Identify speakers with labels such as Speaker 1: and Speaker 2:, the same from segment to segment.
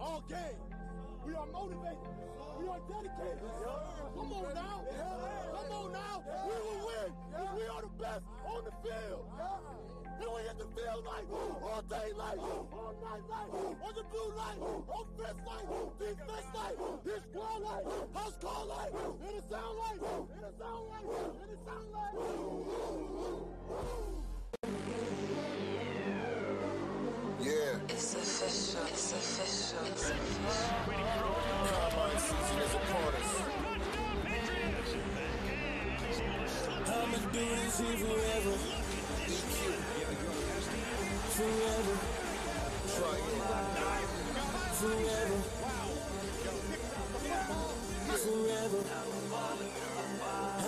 Speaker 1: all game. We are motivated. We are dedicated. Come on now. Come on now. We will win because we are the best on the field. And we hit the field like all day light, all night light, on the blue light, offense light, defense light, his squad light, house call light, and it sound light, and it sound light, and it sound light.
Speaker 2: Yeah.
Speaker 3: It's official. It's official. It's official.
Speaker 2: Combine season is upon us.
Speaker 4: I'ma do this here forever. Forever.
Speaker 2: Triune.
Speaker 4: Forever. Forever.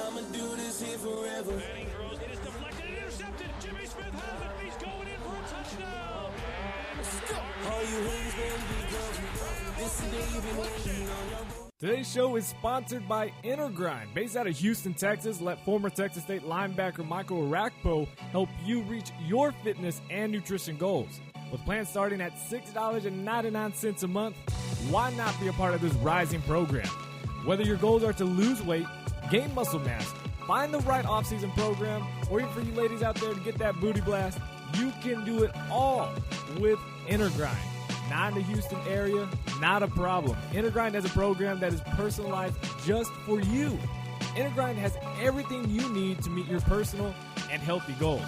Speaker 4: I'ma do this here forever.
Speaker 5: Manning throws, it is deflected and intercepted. Jimmy Smith has it, and he's going in for a touchdown.
Speaker 4: All you haters gonna be gone. This is the day you've been waiting on.
Speaker 6: Today's show is sponsored by InnerGrind. Based out of Houston, Texas, let former Texas State linebacker Michael Harbaugh help you reach your fitness and nutrition goals. With plans starting at $6.99 a month, why not be a part of this rising program? Whether your goals are to lose weight, gain muscle mass, find the right off-season program, or even for you ladies out there to get that booty blast, you can do it all with InnerGrind. Not in the Houston area, not a problem. InnerGrind has a program that is personalized just for you. InnerGrind has everything you need to meet your personal and healthy goals.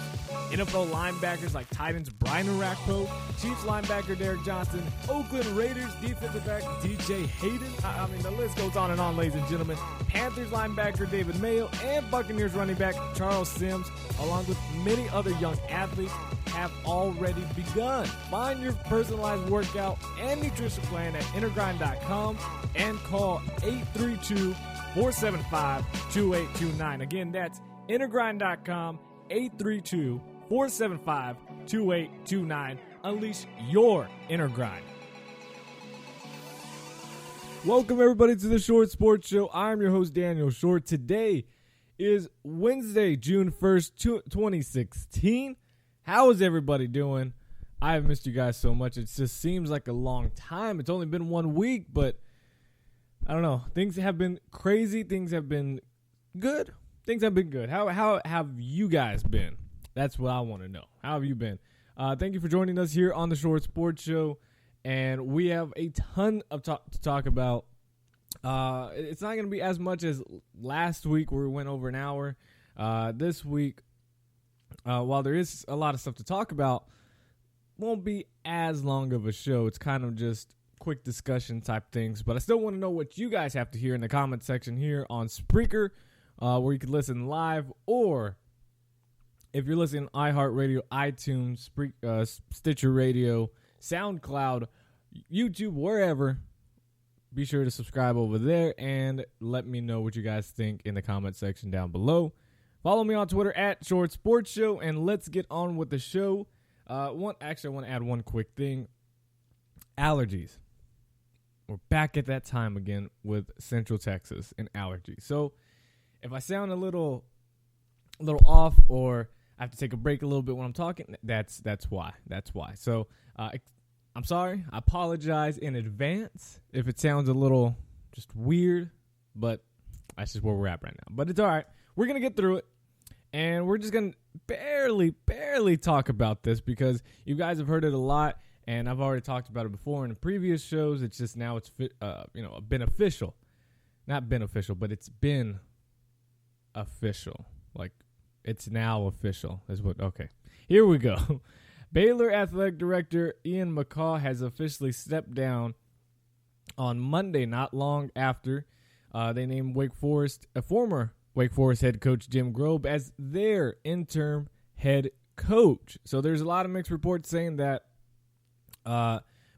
Speaker 6: NFL linebackers like Titans Brian Harbaugh, Chiefs linebacker Derek Johnson, Oakland Raiders defensive back DJ Hayden. I mean, the list goes on and on, ladies and gentlemen. Panthers linebacker David Mayo and Buccaneers running back Charles Sims, along with many other young athletes, have already begun. Find your personalized workout and nutrition plan at InnerGrind.com and call 832-475-2829. Again, that's InnerGrind.com, 832-475-2829. Unleash your inner grind. Welcome, everybody, to the Short Sports Show. I'm your host, Daniel Short. Today is Wednesday, June 1st, 2016. How is everybody doing? I have missed you guys so much. It just seems like a long time. It's only been 1 week, but I don't know. Things have been crazy. Things have been good. Things have been good. How have you guys been? That's what I want to know. How have you been? Thank you for joining us here on the Short Sports Show. And we have a ton of to talk about. It's not going to be as much as last week where we went over an hour. This week, while there is a lot of stuff to talk about, won't be as long of a show. It's kind of just quick discussion type things. But I still want to know what you guys have to hear in the comment section here on Spreaker, where you can listen live, or if you're listening on iHeartRadio, iTunes, Stitcher Radio, SoundCloud, YouTube, wherever, be sure to subscribe over there and let me know what you guys think in the comment section down below. Follow me on Twitter at Short Sports Show, and let's get on with the show. I want to add one quick thing. Allergies. We're back at that time again with Central Texas and allergies. So if I sound a little off, or I have to take a break a little bit when I'm talking, that's why. So I'm sorry. I apologize in advance if it sounds a little just weird, but that's just where we're at right now. But it's all right. We're going to get through it, and we're just going to barely talk about this because you guys have heard it a lot, and I've already talked about it before in the previous shows. It's just now it's beneficial. Not beneficial, but it's been official. Like, it's now official. Okay, here we go. Baylor Athletic Director Ian McCaw has officially stepped down on Monday, not long after they named former Wake Forest head coach Jim Grobe as their interim head coach. So there's a lot of mixed reports saying that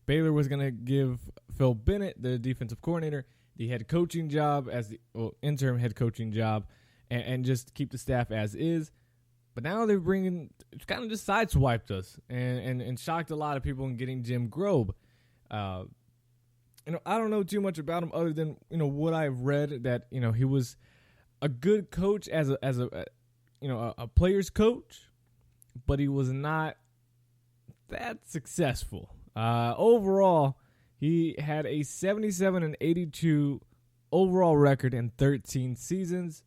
Speaker 6: Baylor was going to give Phil Bennett, the defensive coordinator, the head coaching job as the interim head coaching job, and just keep the staff as is. But now they're it's kind of just sideswiped us and shocked a lot of people in getting Jim Grobe. I don't know too much about him other than what I've read, that he was a good coach as a player's coach, but he was not that successful. Overall, He had a 77-82 overall record in 13 seasons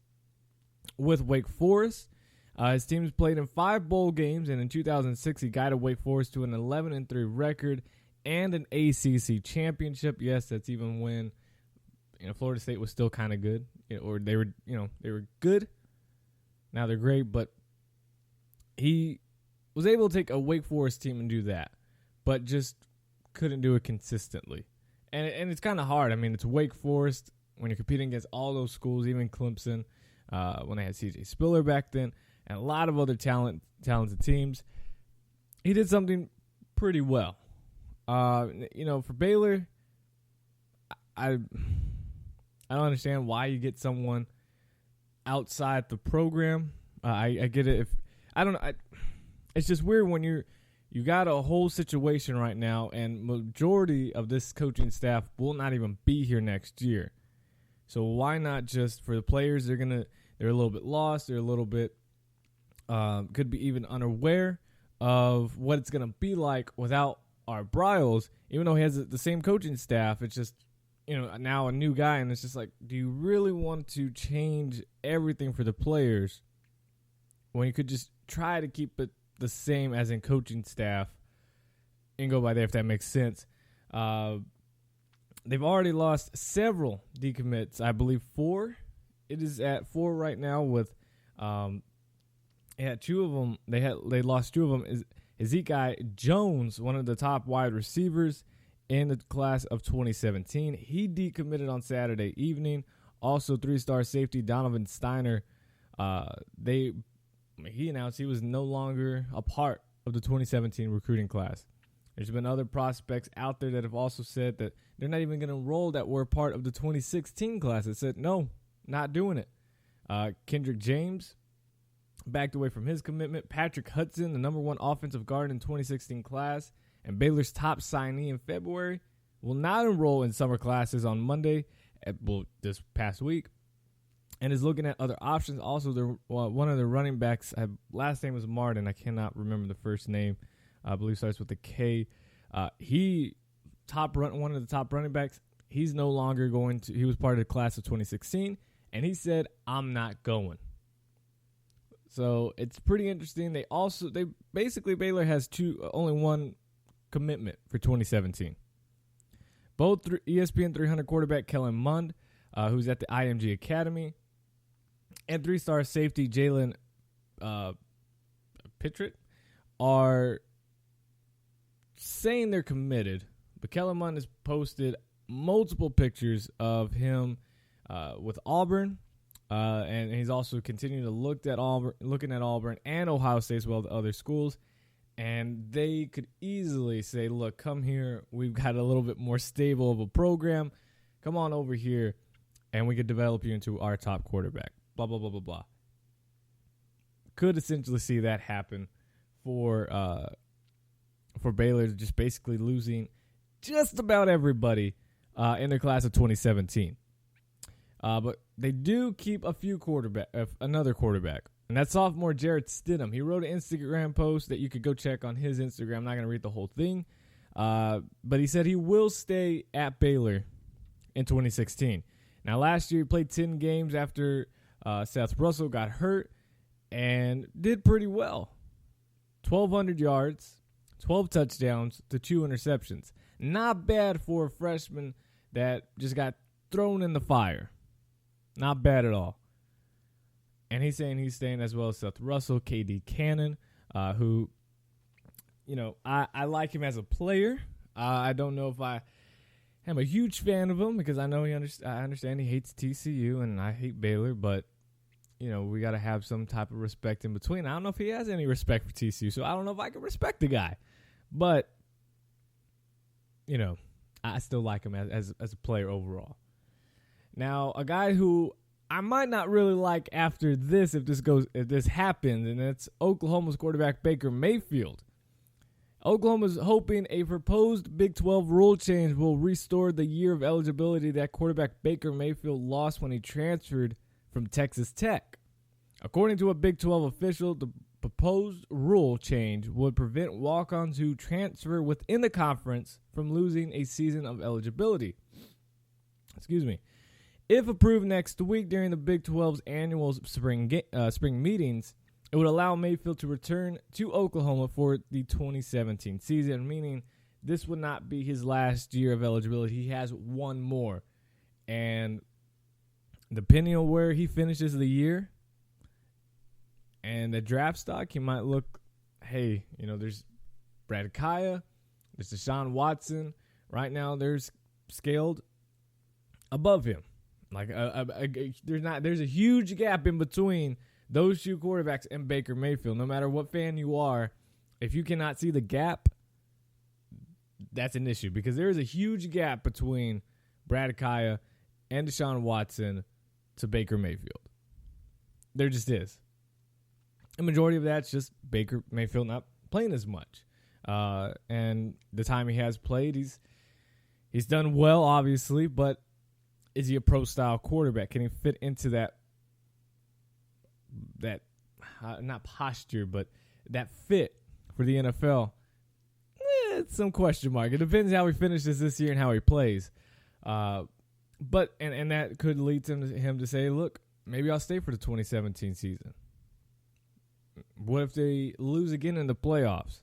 Speaker 6: with Wake Forest. His team's played in 5 bowl games, and in 2006, he guided Wake Forest to an 11-3 record and an ACC championship. Yes, that's even when Florida State was still kind of good, or they were good. Now they're great, but he was able to take a Wake Forest team and do that, but just couldn't do it consistently. And it's kind of hard. I mean, it's Wake Forest when you're competing against all those schools, even Clemson, when they had C.J. Spiller back then, and a lot of other talented teams. He did something pretty well. For Baylor, I don't understand why you get someone outside the program. I get it. It's just weird when you got a whole situation right now, and majority of this coaching staff will not even be here next year. So why not just for the players? They're a little bit lost. They're a little bit could be even unaware of what it's gonna be like without our Bryles. Even though he has the same coaching staff, it's just now a new guy, and it's just like, do you really want to change everything for the players when you could just try to keep it the same as in coaching staff and go by there, if that makes sense? They've already lost several decommits. I believe 4. It is at 4 right now with 2 of them. They lost 2 of them. Is Ezekiel Jones, one of the top wide receivers in the class of 2017. He decommitted on Saturday evening. Also, 3-star safety Donovan Steiner. He announced he was no longer a part of the 2017 recruiting class. There's been other prospects out there that have also said that they're not even going to enroll that were part of the 2016 class. That said, no, not doing it. Kendrick James backed away from his commitment. Patrick Hudson, the number 1 offensive guard in 2016 class, and Baylor's top signee in February, will not enroll in summer classes on Monday, this past week, and is looking at other options. Also, one of the running backs, last name was Martin. I cannot remember the first name. I believe starts with a K. One of the top running backs. He's no longer going to. He was part of the class of 2016, and he said, "I'm not going." So it's pretty interesting. Baylor has only 1 commitment for 2017. Both ESPN 300 quarterback Kellen Mond, who's at the IMG Academy, and 3-star safety Jalen Pittrit are saying they're committed. But Kellen Mond has posted multiple pictures of him with Auburn, and he's also continuing to looking at Auburn and Ohio State as well as other schools. And they could easily say, look, come here. We've got a little bit more stable of a program. Come on over here, and we could develop you into our top quarterback. Blah, blah, blah, blah, blah. Could essentially see that happen for Baylor, just basically losing just about everybody in their class of 2017. But they do keep another quarterback. And that's sophomore Jarrett Stidham. He wrote an Instagram post that you could go check on his Instagram. I'm not going to read the whole thing. But he said he will stay at Baylor in 2016. Now, last year he played 10 games after Seth Russell got hurt and did pretty well. 1,200 yards, 12 touchdowns to 2 interceptions. Not bad for a freshman that just got thrown in the fire. Not bad at all. And he's saying he's staying as well as Seth Russell, KD Cannon, who, I like him as a player. I don't know if I am a huge fan of him because I know I understand he hates TCU and I hate Baylor, but, we got to have some type of respect in between. I don't know if he has any respect for TCU, so I don't know if I can respect the guy. But, I still like him as a player overall. Now, a guy who I might not really like after this if this happens, and it's Oklahoma's quarterback Baker Mayfield. Oklahoma's hoping a proposed Big 12 rule change will restore the year of eligibility that quarterback Baker Mayfield lost when he transferred from Texas Tech. According to a Big 12 official, the proposed rule change would prevent walk-ons who transfer within the conference from losing a season of eligibility. Excuse me. If approved next week during the Big 12's annual spring meetings, it would allow Mayfield to return to Oklahoma for the 2017 season, meaning this would not be his last year of eligibility. He has one more. And depending on where he finishes the year and the draft stock, he might look, hey, there's Brad Kaya, there's Deshaun Watson. Right now, there's scaled above him. There's a huge gap in between those two quarterbacks and Baker Mayfield. No matter what fan you are, if you cannot see the gap, that's an issue, because there is a huge gap between Brad Kaya and Deshaun Watson to Baker Mayfield. There just is. The majority of that's just Baker Mayfield not playing as much. And the time he has played, he's done well, obviously, but is he a pro-style quarterback? Can he fit into that not posture, but that fit for the NFL? It's some question mark. It depends how he finishes this year and how he plays. But that could lead him to say, look, maybe I'll stay for the 2017 season. What if they lose again in the playoffs?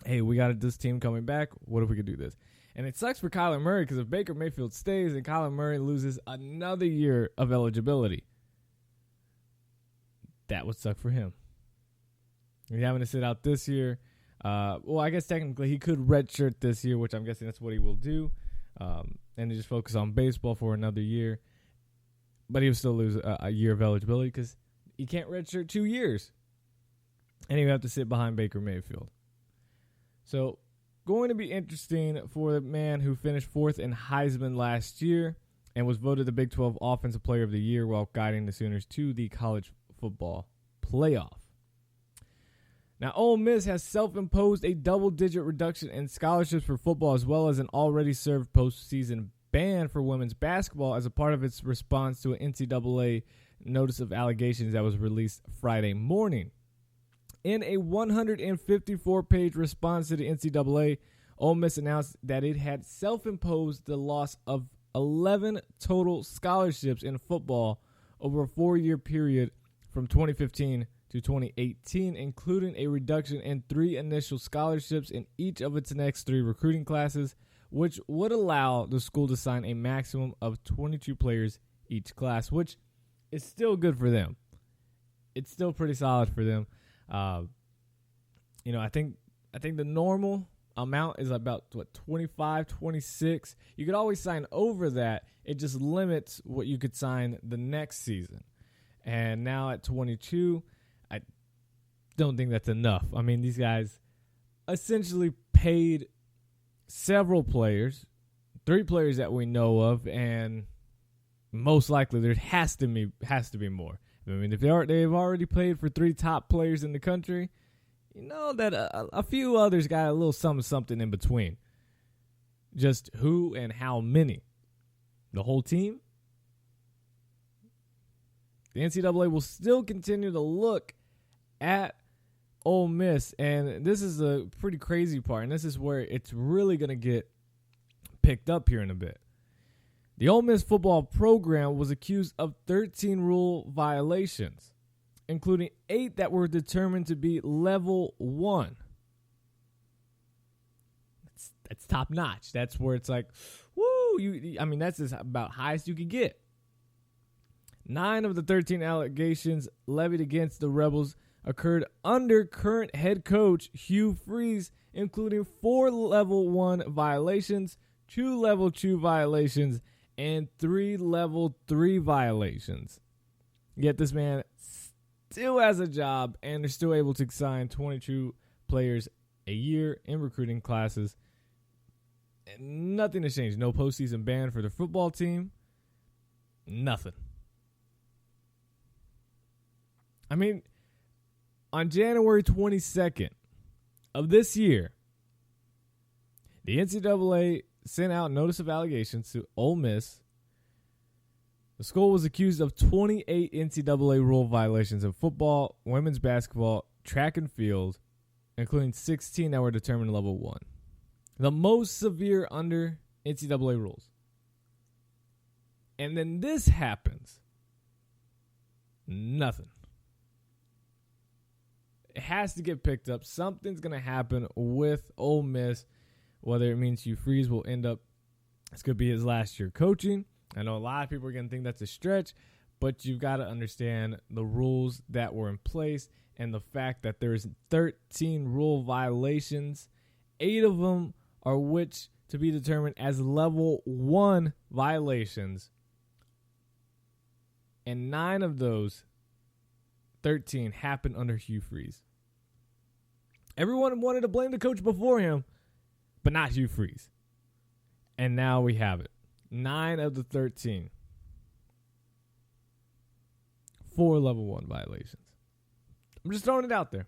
Speaker 6: Hey, we got this team coming back. What if we could do this? And it sucks for Kyler Murray, because if Baker Mayfield stays and Kyler Murray loses another year of eligibility, that would suck for him. He's having to sit out this year. Well, I guess technically he could redshirt this year, which I'm guessing that's what he will do, and just focus on baseball for another year. But he would still lose a year of eligibility because he can't redshirt 2 years. And he would have to sit behind Baker Mayfield. So, going to be interesting for the man who finished fourth in Heisman last year and was voted the Big 12 Offensive Player of the Year while guiding the Sooners to the college football playoff. Now, Ole Miss has self-imposed a double-digit reduction in scholarships for football, as well as an already served postseason ban for women's basketball as a part of its response to an NCAA notice of allegations that was released Friday morning. In a 154-page response to the NCAA, Ole Miss announced that it had self-imposed the loss of 11 total scholarships in football over a 4-year period from 2015 to 2018, including a reduction in 3 initial scholarships in each of its next 3 recruiting classes, which would allow the school to sign a maximum of 22 players each class, which is still good for them. It's still pretty solid for them. I think the normal amount is about 25, 26. You could always sign over that. It just limits what you could sign the next season. And now at 22, I don't think that's enough. I mean, these guys essentially paid several players, 3 players that we know of, and most likely there has to be more. I mean, if they've already paid for 3 top players in the country, you know that a few others got a little something in between. Just who and how many? The whole team? The NCAA will still continue to look at Ole Miss, and this is a pretty crazy part, and this is where it's really going to get picked up here in a bit. The Ole Miss football program was accused of 13 rule violations, including 8 that were determined to be level 1. That's top notch. That's where it's like, woo! That's just about highest you could get. 9 of the 13 allegations levied against the Rebels occurred under current head coach Hugh Freeze, including 4 level 1 violations, 2 level 2 violations, and 3 level 3 violations. Yet this man still has a job, and they're still able to sign 22 players a year in recruiting classes. And nothing has changed. No postseason ban for the football team. Nothing. I mean, on January 22nd of this year, the NCAA sent out notice of allegations to Ole Miss The school was accused of 28 NCAA rule violations in football, women's basketball, track and field, including 16 that were determined level 1. The most severe under NCAA rules. And then this happens. Nothing. It has to get picked up. Something's going to happen with Ole Miss, whether it means Hugh Freeze will end up, this could be his last year coaching. I know a lot of people are going to think that's a stretch, but you've got to understand the rules that were in place and the fact that there's 13 rule violations. 8 of them are which to be determined as level 1 violations. And 9 of those 13 happened under Hugh Freeze. Everyone wanted to blame the coach before him, but not Hugh Freeze. And now we have it. 9 of the 13. 4 level 1 violations. I'm just throwing it out there.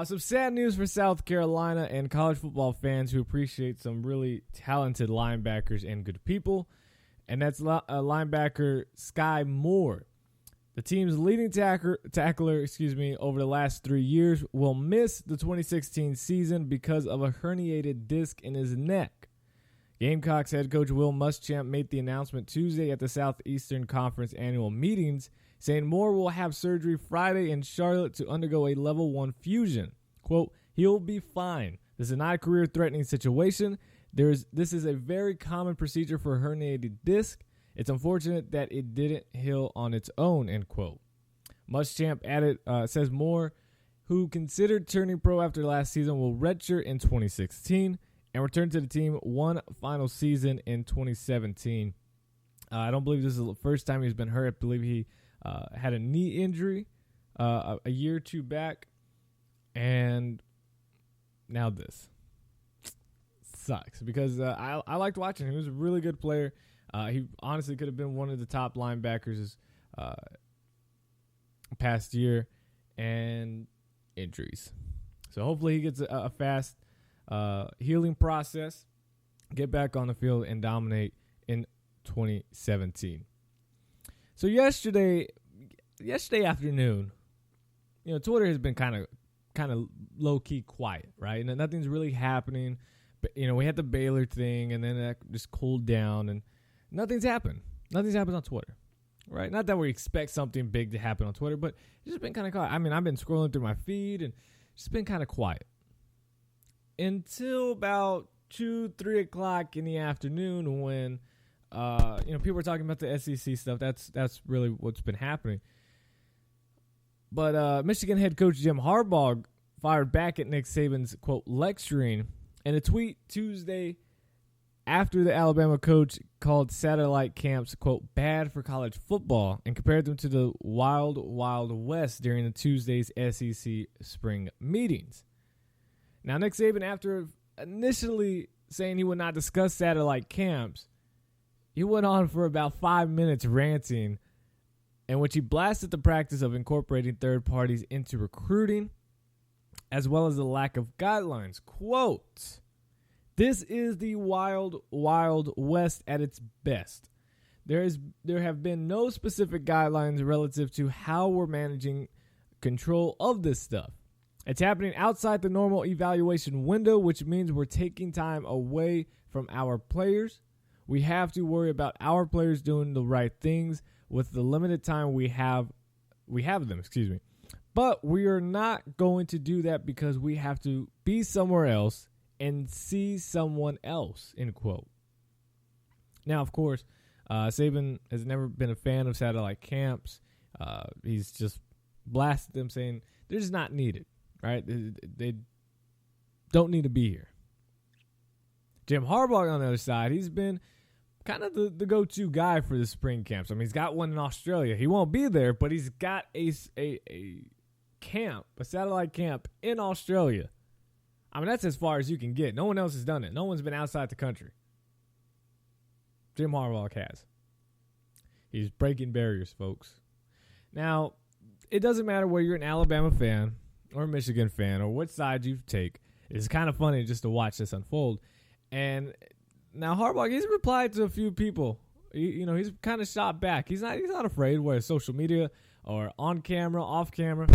Speaker 6: Some sad news for South Carolina and college football fans who appreciate some really talented linebackers and good people. And that's linebacker Sky Moore. The team's leading tackler, over the last 3 years will miss the 2016 season because of a herniated disc in his neck. Gamecocks head coach Will Muschamp made the announcement Tuesday at the Southeastern Conference annual meetings, saying Moore will have surgery Friday in Charlotte to undergo a level 1 fusion. Quote, "He'll be fine. This is not a career-threatening situation. This is a very common procedure for a herniated disc. It's unfortunate that it didn't heal on its own," end quote. Muschamp added, says Moore, who considered turning pro after last season, will redshirt in 2016 and return to the team one final season in 2017. I don't believe this is the first time he's been hurt. I believe he had a knee injury a year or two back. And now this. Sucks because I liked watching him. He was a really good player. He honestly could have been one of the top linebackers past year, and injuries. So hopefully he gets a fast healing process, get back on the field, and dominate in 2017. So yesterday afternoon, Twitter has been kind of low key quiet, right? And nothing's really happening. But, we had the Baylor thing, and then that just cooled down, and nothing's happened. Nothing's happened on Twitter, right? Not that we expect something big to happen on Twitter, but it's just been kind of quiet. I mean, I've been scrolling through my feed, and it's been kind of quiet. Until about 2-3 o'clock in the afternoon when, people were talking about the SEC stuff. That's really what's been happening. But Michigan head coach Jim Harbaugh fired back at Nick Saban's, quote, lecturing. In a tweet Tuesday after the Alabama coach called satellite camps, quote, bad for college football and compared them to the wild, wild west during the Tuesday's SEC spring meetings. Now, Nick Saban, after initially saying he would not discuss satellite camps, he went on for about 5 minutes ranting in which he blasted the practice of incorporating third parties into recruiting, as well as the lack of guidelines. Quote, "This is the wild, wild west at its best. There have been no specific guidelines relative to how we're managing control of this stuff. It's happening outside the normal evaluation window, which means we're taking time away from our players. We have to worry about our players doing the right things with the limited time we have them. But we are not going to do that because we have to be somewhere else and see someone else," end quote. Now, of course, Saban has never been a fan of satellite camps. He's just blasted them, saying they're just not needed, right? They don't need to be here. Jim Harbaugh, on the other side, he's been kind of the go-to guy for the spring camps. I mean, he's got one in Australia. He won't be there, but he's got a camp, a satellite camp in Australia. I mean, that's as far as you can get. No one else has done it. No one's been outside the country. Jim Harbaugh has. He's breaking barriers, folks. Now, it doesn't matter whether you're an Alabama fan or a Michigan fan or what side you take. It's kind of funny just to watch this unfold. And Now Harbaugh, he's replied to a few people. He's kind of shot back. He's not afraid, whether social media or on camera, off camera,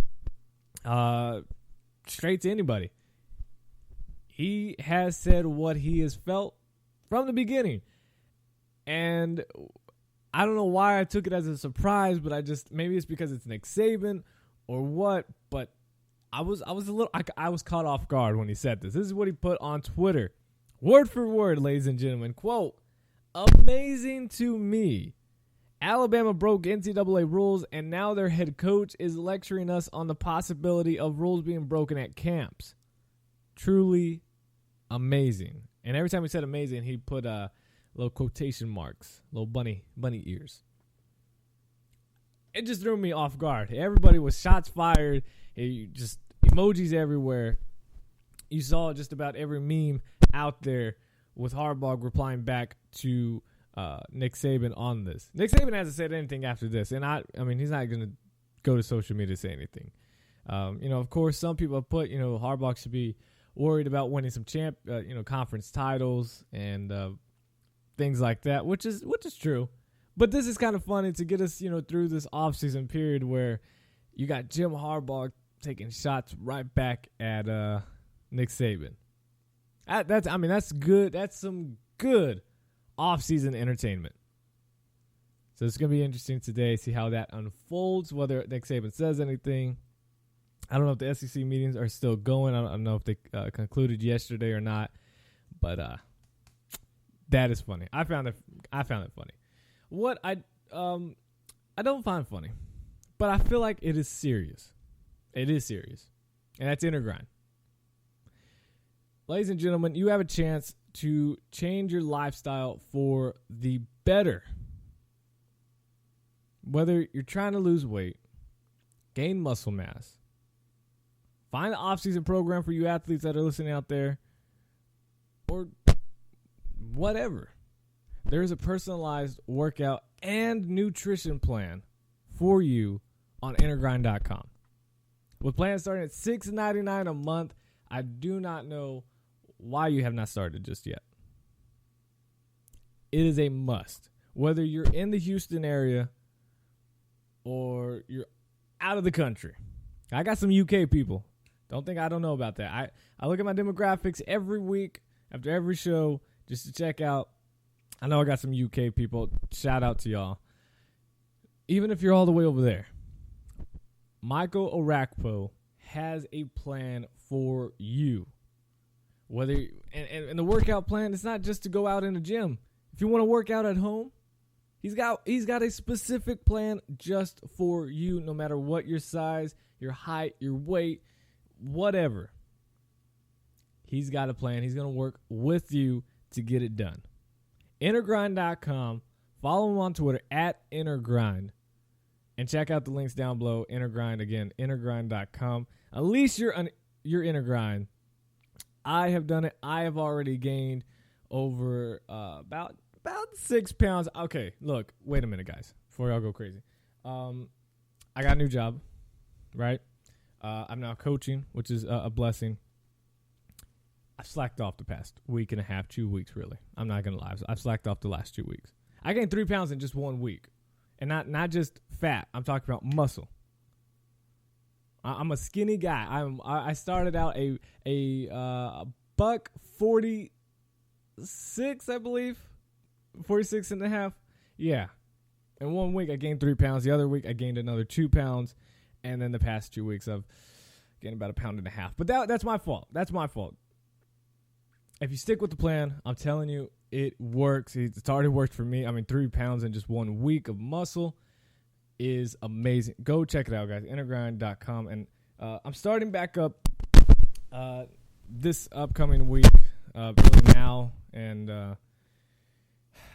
Speaker 6: straight to anybody. He has said what he has felt from the beginning. And I don't know why I took it as a surprise, but maybe it's because it's Nick Saban or what, but I was caught off guard when he said this. This is what he put on Twitter. Word for word, ladies and gentlemen. Quote, "Amazing to me. Alabama broke NCAA rules, and now their head coach is lecturing us on the possibility of rules being broken at camps. Truly amazing." And every time he said amazing, he put little quotation marks, little bunny ears. It just threw me off guard. Everybody was shots fired. Just emojis everywhere. You saw just about every meme out there with Harbaugh replying back to Nick Saban on this. Nick Saban hasn't said anything after this, and I mean, he's not going to go to social media to say anything. Of course, some people have put, Harbaugh should be worried about winning some conference titles and things like that, which is true. But this is kind of funny to get us, through this offseason period where you got Jim Harbaugh taking shots right back at Nick Saban. That's good. That's some good offseason entertainment. So it's going to be interesting today, see how that unfolds, whether Nick Saban says anything. I don't know if the SEC meetings are still going. I don't know if they concluded yesterday or not, but that is funny. I found it funny. What I don't find funny, but I feel like it is serious. It is serious, and that's InnerGrind. Ladies and gentlemen, you have a chance to change your lifestyle for the better. Whether you're trying to lose weight, gain muscle mass, find an off-season program for you athletes that are listening out there, or whatever. There is a personalized workout and nutrition plan for you on InnerGrind.com. With plans starting at $6.99 a month, I do not know why you have not started just yet. It is a must. Whether you're in the Houston area or you're out of the country. I got some UK people. Don't think I don't know about that. I look at my demographics every week after every show just to check out. I know I got some UK people. Shout out to y'all. Even if you're all the way over there, Michael Orakpo has a plan for you. Whether and the workout plan, it's not just to go out in the gym. If you want to work out at home, he's got a specific plan just for you, no matter what your size, your height, your weight, whatever. He's got a plan. He's going to work with you to get it done. InnerGrind.com. Follow him on Twitter at InnerGrind. And check out the links down below. InnerGrind, again, InnerGrind.com. At least you're InnerGrind. I have done it. I have already gained over about 6 pounds. Okay, look, wait a minute, guys, before y'all go crazy. I got a new job, right? I'm now coaching, which is a blessing. I've slacked off the past week and a half, 2 weeks, really. I'm not going to lie. I've slacked off the last 2 weeks. I gained 3 pounds in just 1 week. And not just fat. I'm talking about muscle. I'm a skinny guy. I started out a $146, I believe. 46 and a half. Yeah. In 1 week, I gained 3 pounds. The other week, I gained another 2 pounds. And then the past 2 weeks, I've gained about 1.5 pounds. But that's my fault. That's my fault. If you stick with the plan, I'm telling you, it works. It's already worked for me. 3 pounds in just 1 week of muscle is amazing. Go check it out, guys. InnerGrind.com. And I'm starting back up this upcoming week, really now. And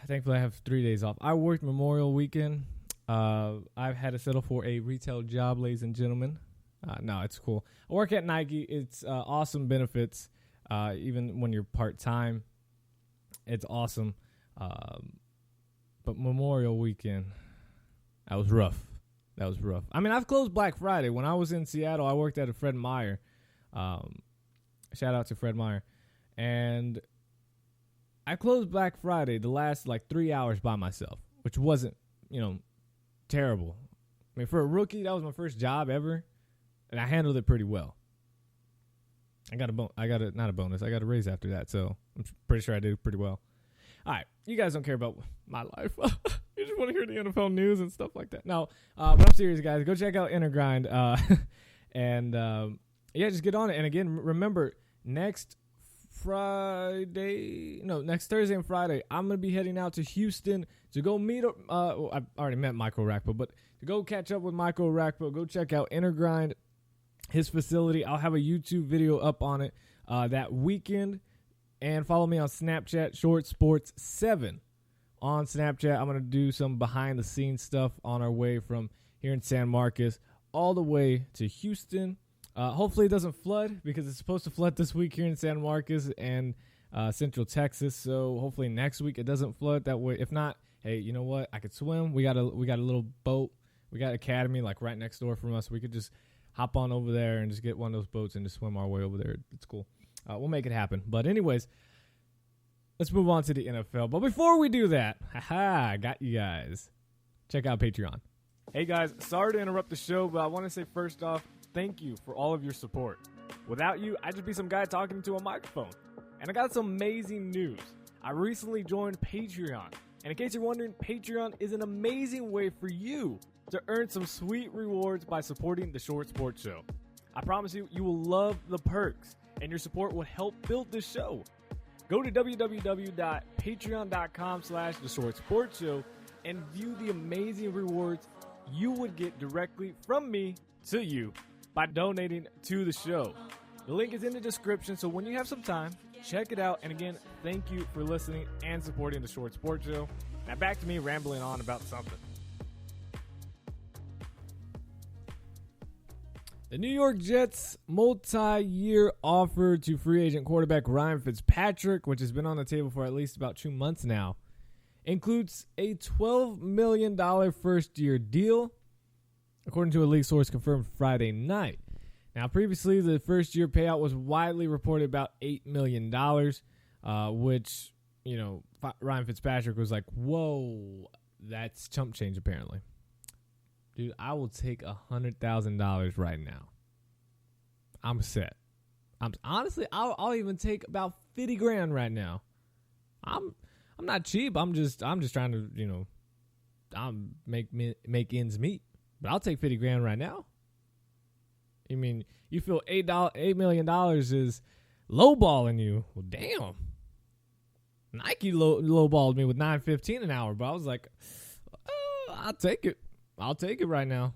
Speaker 6: thankfully, I have 3 days off. I worked Memorial Weekend. I've had to settle for a retail job, ladies and gentlemen. No, it's cool. I work at Nike. It's awesome benefits, even when you're part-time. It's awesome. But Memorial Weekend, that was rough. I've closed Black Friday. When I was in Seattle, I worked at a Fred Meyer. Shout out to Fred Meyer. And I closed Black Friday the last 3 hours by myself, which wasn't, terrible. I mean, for a rookie, that was my first job ever, and I handled it pretty well. I got a raise after that, so I'm pretty sure I did pretty well. All right, you guys don't care about my life. You just want to hear the NFL news and stuff like that. No, but I'm serious, guys. Go check out InnerGrind, and just get on it. And again, remember, next Thursday and Friday, I'm going to be heading out to Houston to go meet I've already met Michael Rakpo, but to go catch up with Michael Rakpo, go check out InnerGrind, his facility. I'll have a YouTube video up on it that weekend, and follow me on Snapchat, Short Sports 7 on Snapchat. I'm going to do some behind-the-scenes stuff on our way from here in San Marcos all the way to Houston. Hopefully it doesn't flood, because it's supposed to flood this week here in San Marcos and Central Texas. So hopefully next week it doesn't flood that way. If not, hey, you know what? I could swim. We got a little boat. We got Academy right next door from us. We could just hop on over there and just get one of those boats and just swim our way over there. It's cool. We'll make it happen. But anyways, let's move on to the NFL. But before we do that, I got you guys. Check out Patreon. Hey guys, sorry to interrupt the show, but I want to say first off, thank you for all of your support. Without you, I'd just be some guy talking to a microphone. And I got some amazing news. I recently joined Patreon. And in case you're wondering, Patreon is an amazing way for you to earn some sweet rewards by supporting the Short Sports Show. I promise you, you will love the perks, and your support will help build this show. Go to www.patreon.com/theshortsportshow and view the amazing rewards you would get directly from me to you by donating to the show. The link is in the description, so when you have some time, check it out. And again, thank you for listening and supporting the Short Sports Show. Now back to me rambling on about something. The New York Jets' multi-year offer to free agent quarterback Ryan Fitzpatrick, which has been on the table for at least about 2 months now, includes a $12 million first-year deal, according to a league source confirmed Friday night. Now, previously, the first-year payout was widely reported about $8 million, which, Ryan Fitzpatrick was like, whoa, that's chump change, apparently. Dude, I will take $100,000 right now. I'm set. Honestly, I'll even take about $50,000 right now. I'm not cheap. I'm just trying to, make ends meet. But I'll take $50,000 right now. You mean you feel $8 million is lowballing you? Well, damn. Nike lowballed me with $9.15 an hour, but I was like, oh, I'll take it. I'll take it right now.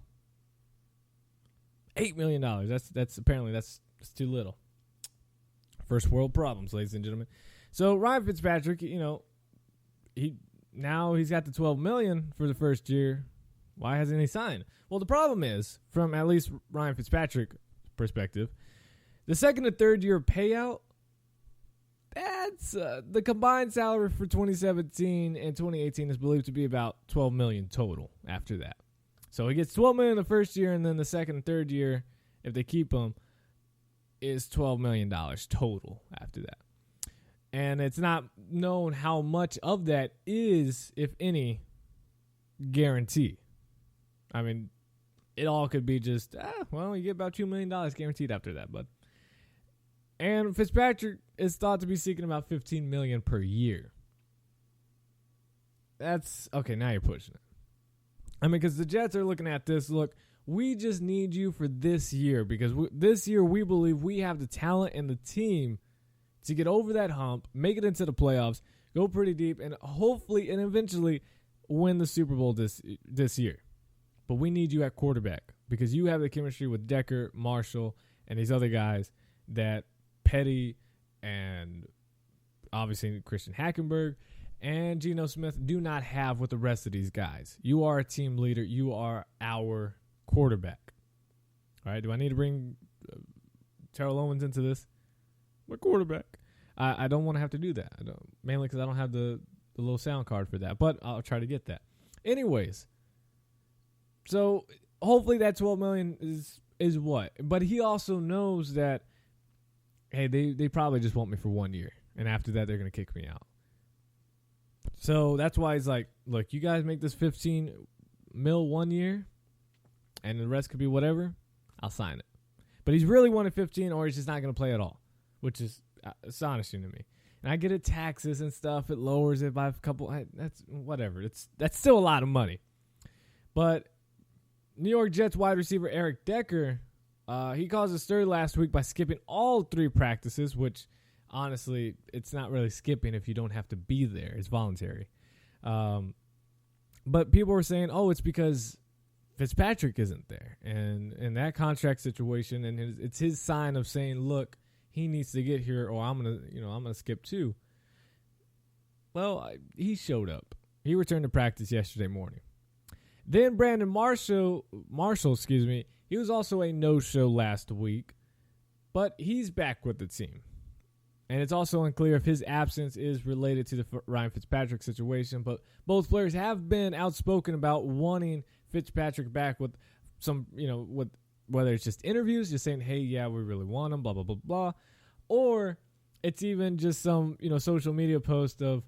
Speaker 6: $8 million. That's apparently that's too little. First world problems, ladies and gentlemen. So Ryan Fitzpatrick, he's got the $12 million for the first year. Why hasn't he signed? Well, the problem is, from at least Ryan Fitzpatrick's perspective, the second and third year payout, that's the combined salary for 2017 and 2018 is believed to be about $12 million total after that. So he gets $12 million the first year, and then the second and third year, if they keep him, is $12 million total after that. And it's not known how much of that is, if any, guarantee. I mean, it all could be just, you get about $2 million guaranteed after that, bud. And Fitzpatrick is thought to be seeking about $15 million per year. That's, okay, now you're pushing it. I mean, because the Jets are looking at this, look, we just need you for this year, because this year we believe we have the talent and the team to get over that hump, make it into the playoffs, go pretty deep, and hopefully and eventually win the Super Bowl this year. But we need you at quarterback, because you have the chemistry with Decker, Marshall, and these other guys that Petty and obviously Christian Hackenberg and Geno Smith do not have with the rest of these guys. You are a team leader. You are our quarterback. All right, do I need to bring Terrell Owens into this? My quarterback. I don't want to have to do that. Mainly because I don't have the little sound card for that, but I'll try to get that. Anyways, so hopefully that $12 million is what? But he also knows that, hey, they probably just want me for 1 year, and after that they're going to kick me out. So that's why he's like, look, you guys make this $15 million 1 year, and the rest could be whatever. I'll sign it. But he's really wanted 15, or he's just not going to play at all, which is astonishing to me. And I get it, taxes and stuff. It lowers it by a couple. That's whatever. That's still a lot of money. But New York Jets wide receiver Eric Decker, he caused a stir last week by skipping all 3 practices, which honestly, it's not really skipping if you don't have to be there. It's voluntary. But people were saying, oh, it's because Fitzpatrick isn't there. And in that contract situation, and it's his sign of saying, look, he needs to get here, or I'm gonna skip too. Well, he showed up. He returned to practice yesterday morning. Then Brandon Marshall, he was also a no-show last week, but he's back with the team. And it's also unclear if his absence is related to the Ryan Fitzpatrick situation, but both players have been outspoken about wanting Fitzpatrick back with some, with whether it's just interviews, just saying, hey, yeah, we really want him, blah, blah, blah, blah. Or it's even just some, social media post of,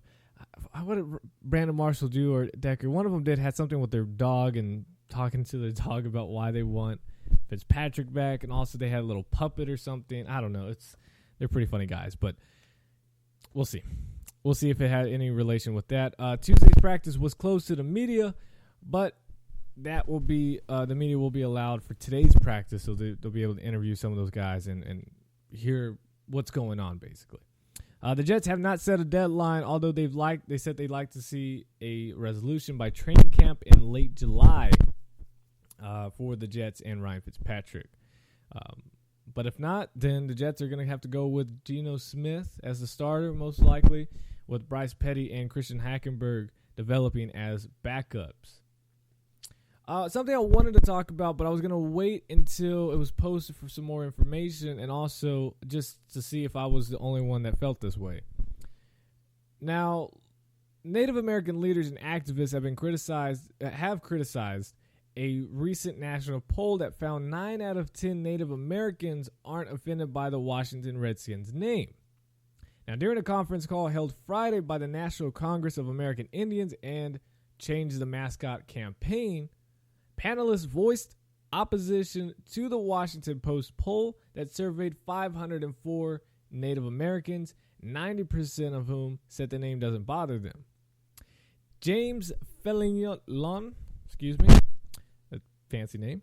Speaker 6: what did Brandon Marshall do or Decker? One of them had something with their dog and talking to their dog about why they want Fitzpatrick back. And also they had a little puppet or something. I don't know. They're pretty funny guys, but we'll see. We'll see if it had any relation with that. Tuesday's practice was closed to the media, but that will be the media will be allowed for today's practice, so they'll be able to interview some of those guys and hear what's going on, basically. The Jets have not set a deadline, although they said they'd like to see a resolution by training camp in late July for the Jets and Ryan Fitzpatrick. But if not, then the Jets are going to have to go with Geno Smith as the starter, most likely, with Bryce Petty and Christian Hackenberg developing as backups. Something I wanted to talk about, but I was going to wait until it was posted for some more information and also just to see if I was the only one that felt this way. Now, Native American leaders and activists have criticized a recent national poll that found 9 out of 10 Native Americans aren't offended by the Washington Redskins name. Now, during a conference call held Friday by the National Congress of American Indians and Change the Mascot campaign, panelists voiced opposition to the Washington Post poll that surveyed 504 Native Americans, 90% of whom said the name doesn't bother them. James Fellington, a fancy name,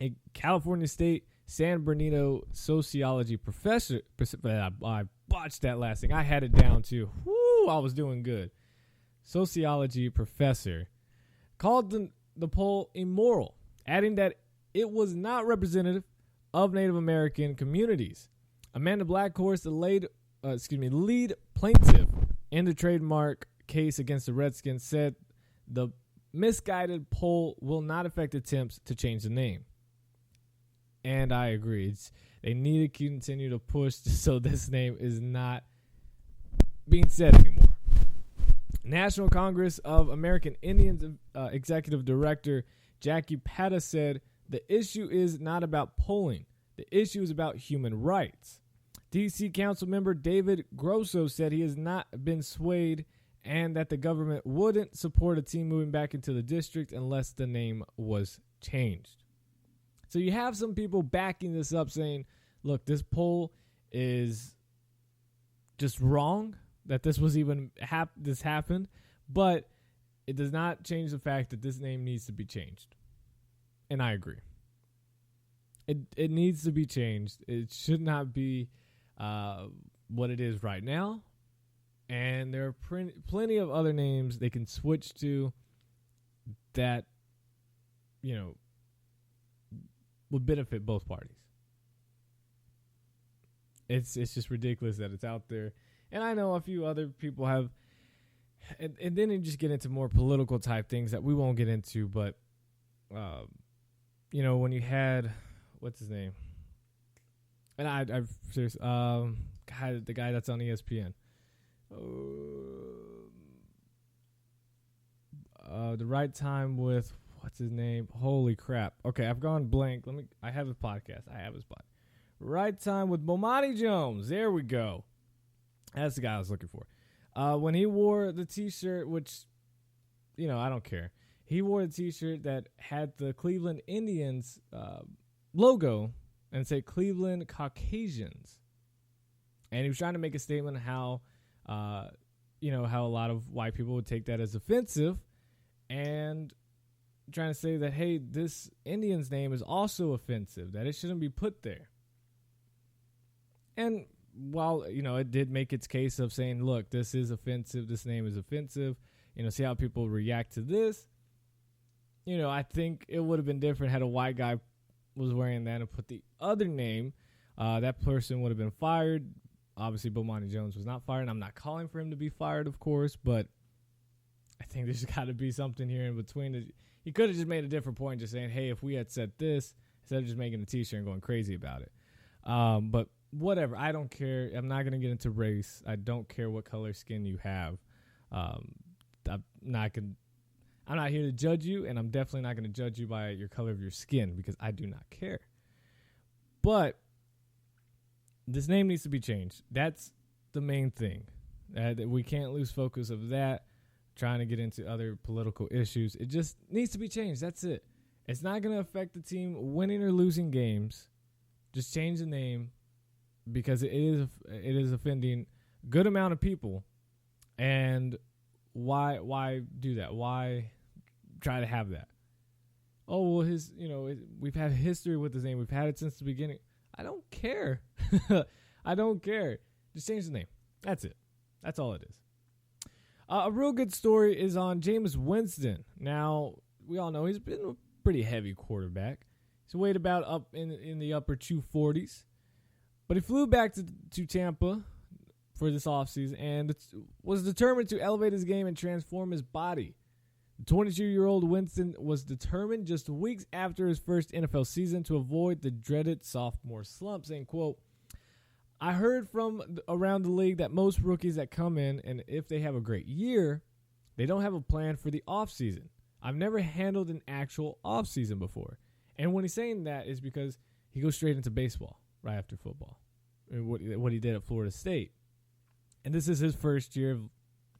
Speaker 6: a California State San Bernardino sociology professor. I botched that last thing. I had it down too. Woo, I was doing good. Sociology professor called the poll immoral, adding that it was not representative of Native American communities. Amanda Blackhorse, the lead plaintiff in the trademark case against the Redskins, said the misguided poll will not affect attempts to change the name. And I agree. They need to continue to push so this name is not being said anymore. National Congress of American Indians Executive Director Jackie Pata said, the issue is not about polling. The issue is about human rights. D.C. Council member David Grosso said he has not been swayed and that the government wouldn't support a team moving back into the district unless the name was changed. So you have some people backing this up saying, look, this poll is just wrong, that this was even this happened, but it does not change the fact that this name needs to be changed. And I agree. It needs to be changed. It should not be what it is right now. And there are plenty of other names they can switch to that, would benefit both parties. It's just ridiculous that it's out there. And I know a few other people have, and then you just get into more political type things that we won't get into, but, when you had, what's his name? And I've seriously, the guy that's on ESPN. The Right Time with, what's his name? Holy crap. Okay, I've gone blank. I have his podcast. Right Time with Bomani Jones. There we go. That's the guy I was looking for. when he wore the T-shirt, which, I don't care. He wore a T-shirt that had the Cleveland Indians logo and said Cleveland Caucasians. And he was trying to make a statement how, how a lot of white people would take that as offensive, and trying to say that, hey, this Indian's name is also offensive, that it shouldn't be put there. And while, it did make its case of saying, look, this is offensive, this name is offensive, see how people react to this. I think it would have been different had a white guy was wearing that and put the other name. That person would have been fired. Obviously, Bomani Jones was not fired. I'm not calling for him to be fired, of course, but I think there's got to be something here in between. He could have just made a different point, just saying, hey, if we had said this, instead of just making a T-shirt and going crazy about it. But whatever. I don't care. I'm not going to get into race. I don't care what color skin you have. I'm not here to judge you, and I'm definitely not going to judge you by your color of your skin because I do not care. But this name needs to be changed. That's the main thing. We can't lose focus of that, trying to get into other political issues. It just needs to be changed. That's it. It's not going to affect the team winning or losing games. Just change the name because it is offending a good amount of people. And why do that? Why try to have that? Oh, well, we've had history with his name. We've had it since the beginning. I don't care. I don't care. Just change the name. That's it. That's all it is. A real good story is on Jameis Winston. Now, we all know he's been a pretty heavy quarterback. He's weighed about up in the upper 240s. But he flew back to Tampa for this offseason and was determined to elevate his game and transform his body. The 22-year-old Winston was determined just weeks after his first NFL season to avoid the dreaded sophomore slump, saying, quote, I heard from around the league that most rookies that come in, and if they have a great year, they don't have a plan for the offseason. I've never handled an actual offseason before. And when he's saying that is because he goes straight into baseball right after football, what he did at Florida State. And this is his first year of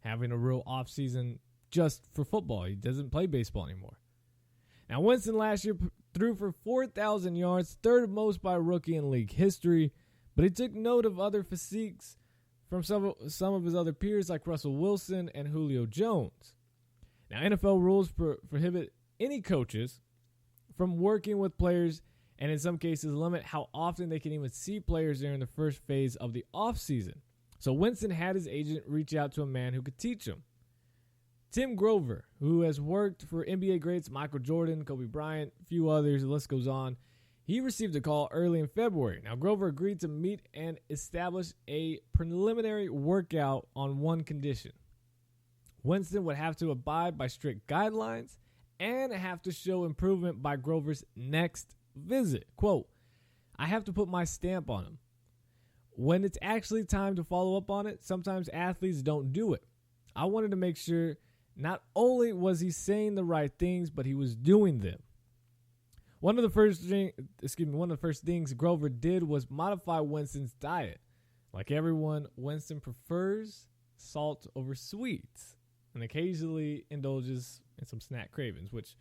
Speaker 6: having a real offseason just for football. He doesn't play baseball anymore. Now, Winston last year threw for 4,000 yards, third most by a rookie in league history, but he took note of other physiques from some of his other peers like Russell Wilson and Julio Jones. Now, NFL rules prohibit any coaches from working with players and in some cases limit how often they can even see players during the first phase of the offseason. So Winston had his agent reach out to a man who could teach him. Tim Grover, who has worked for NBA greats Michael Jordan, Kobe Bryant, a few others, the list goes on. He received a call early in February. Now, Grover agreed to meet and establish a preliminary workout on one condition. Winston would have to abide by strict guidelines and have to show improvement by Grover's next visit. Quote, I have to put my stamp on him. When it's actually time to follow up on it, sometimes athletes don't do it. I wanted to make sure not only was he saying the right things, but he was doing them. One of the first things Grover did was modify Winston's diet. Like everyone, Winston prefers salt over sweets and occasionally indulges in some snack cravings, which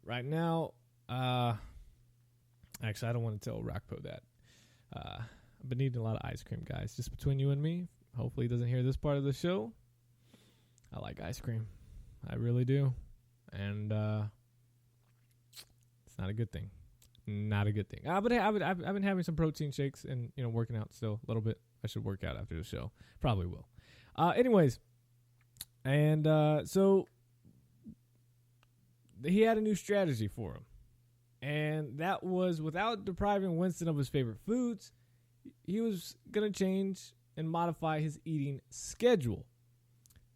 Speaker 6: right now, actually, I don't want to tell Rockpo that. I've been eating a lot of ice cream, guys. Just between you and me. Hopefully he doesn't hear this part of the show. I like ice cream. I really do. And it's not a good thing. Not a good thing. But I've been having some protein shakes and working out still a little bit. I should work out after the show. Probably will. Anyways, and so he had a new strategy for him. And that was without depriving Winston of his favorite foods, he was going to change and modify his eating schedule.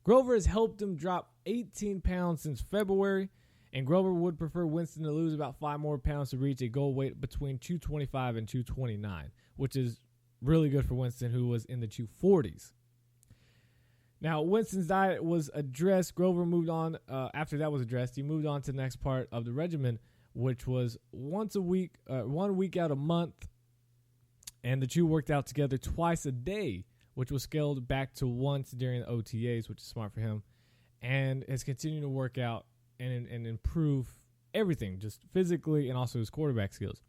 Speaker 6: Grover has helped him drop 18 pounds since February, and Grover would prefer Winston to lose about 5 more pounds to reach a goal weight between 225 and 229, which is really good for Winston, who was in the 240s. Now, Winston's diet was addressed. Grover moved on. After that was addressed, he moved on to the next part of the regimen, which was once a week, 1 week out a month, and the two worked out together twice a day, which was scaled back to once during the OTAs, which is smart for him, and has continued to work out and improve everything, just physically and also his quarterback skills.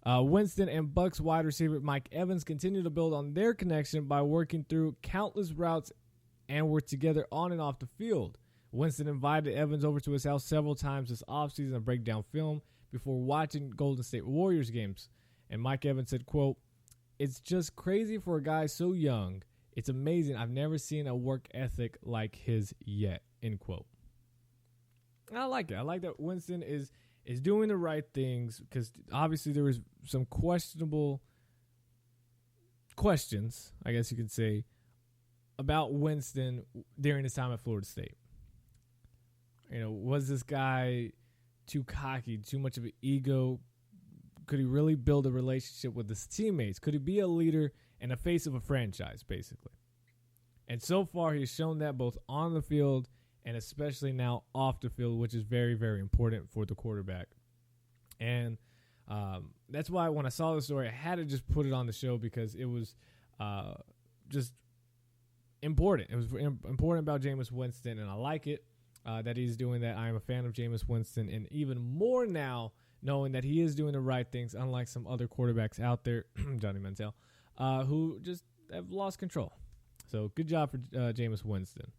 Speaker 6: Winston and Bucs wide receiver Mike Evans continue to build on their connection by working through countless routes and were together on and off the field. Winston invited Evans over to his house several times this offseason to break down film before watching Golden State Warriors games. And Mike Evans said, quote, "It's just crazy for a guy so young. It's amazing. I've never seen a work ethic like his yet," end quote. And I like it. I like that Winston is doing the right things, because obviously there was some questionable questions, I guess you could say, about Winston during his time at Florida State. You know, was this guy too cocky, too much of an ego? Could he really build a relationship with his teammates? Could he be a leader and a face of a franchise, basically? And so far, he's shown that both on the field and especially now off the field, which is very, very important for the quarterback. And that's why when I saw the story, I had to just put it on the show, because it was just important. It was important about Jameis Winston, and I like it that he's doing that. I am a fan of Jameis Winston, and even more now knowing that he is doing the right things, unlike some other quarterbacks out there, Johnny Manziel, who just have lost control. So good job for Jameis Winston.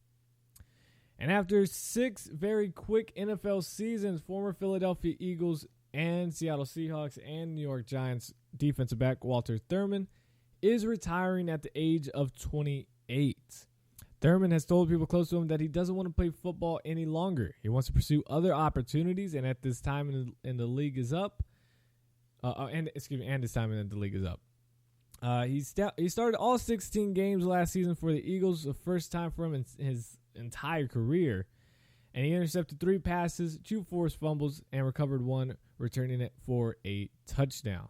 Speaker 6: And after 6 very quick NFL seasons, former Philadelphia Eagles and Seattle Seahawks and New York Giants defensive back Walter Thurman is retiring at the age of 28. Thurman has told people close to him that he doesn't want to play football any longer. He wants to pursue other opportunities, and at this time in the league is up. And his time in the league is up. He started all 16 games last season for the Eagles, the first time for him in his entire career. And he intercepted 3 passes, 2 forced fumbles, and recovered 1, returning it for a touchdown.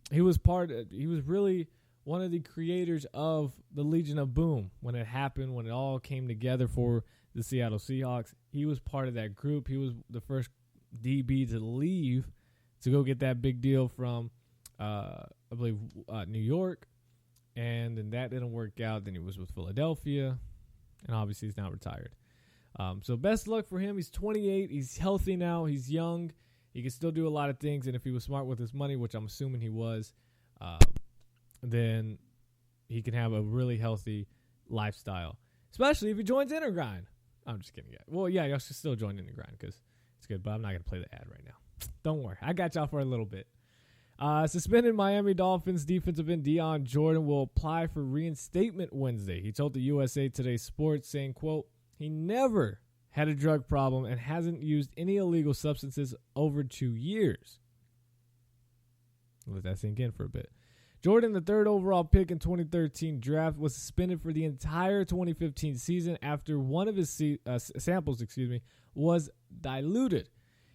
Speaker 6: He was really one of the creators of the Legion of Boom when it happened, when it all came together for the Seattle Seahawks. He was part of that group. He was the first DB to leave to go get that big deal from, I believe, New York. And then that didn't work out. Then he was with Philadelphia. And obviously he's now retired. So best luck for him. He's 28. He's healthy now. He's young. He can still do a lot of things. And if he was smart with his money, which I'm assuming he was, then he can have a really healthy lifestyle, especially if he joins InnerGrind. I'm just kidding. Well, yeah, y'all should still join InnerGrind because it's good, but I'm not going to play the ad right now. Don't worry. I got y'all for a little bit. Suspended Miami Dolphins defensive end Deion Jordan will apply for reinstatement Wednesday. He told the USA Today Sports, saying, quote, "He never had a drug problem and hasn't used any illegal substances over 2 years." Let that sink in for a bit. Jordan, the 3rd overall pick in 2013 draft, was suspended for the entire 2015 season after one of his samples was diluted.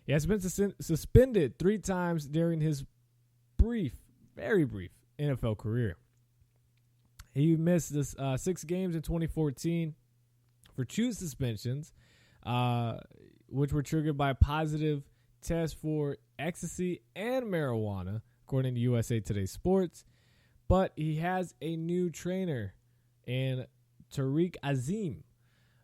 Speaker 6: He has been suspended 3 times during his very brief NFL career. He missed 6 games in 2014 for 2 suspensions, which were triggered by a positive test for ecstasy and marijuana, according to USA Today Sports. But he has a new trainer in Tariq Azim,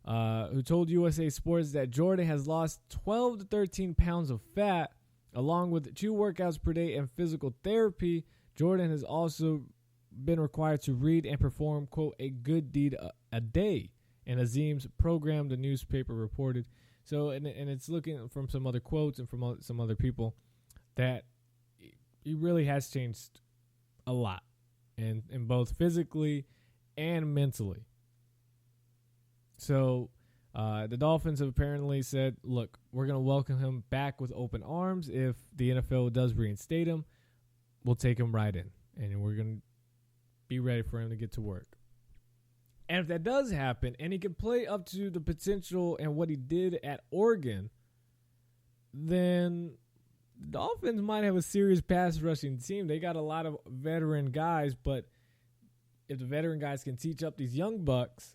Speaker 6: who told USA Sports that Jordan has lost 12 to 13 pounds of fat, along with 2 workouts per day and physical therapy. Jordan has also been required to read and perform, quote, a good deed a day. And Azim's program, the newspaper reported. So, and it's looking from some other quotes and from some other people that he really has changed a lot, and both physically and mentally. So the Dolphins have apparently said, look, we're going to welcome him back with open arms. If the NFL does reinstate him, we'll take him right in, and we're going to be ready for him to get to work. And if that does happen, and he can play up to the potential and what he did at Oregon, then the Dolphins might have a serious pass rushing team. They got a lot of veteran guys, but if the veteran guys can teach up these young bucks,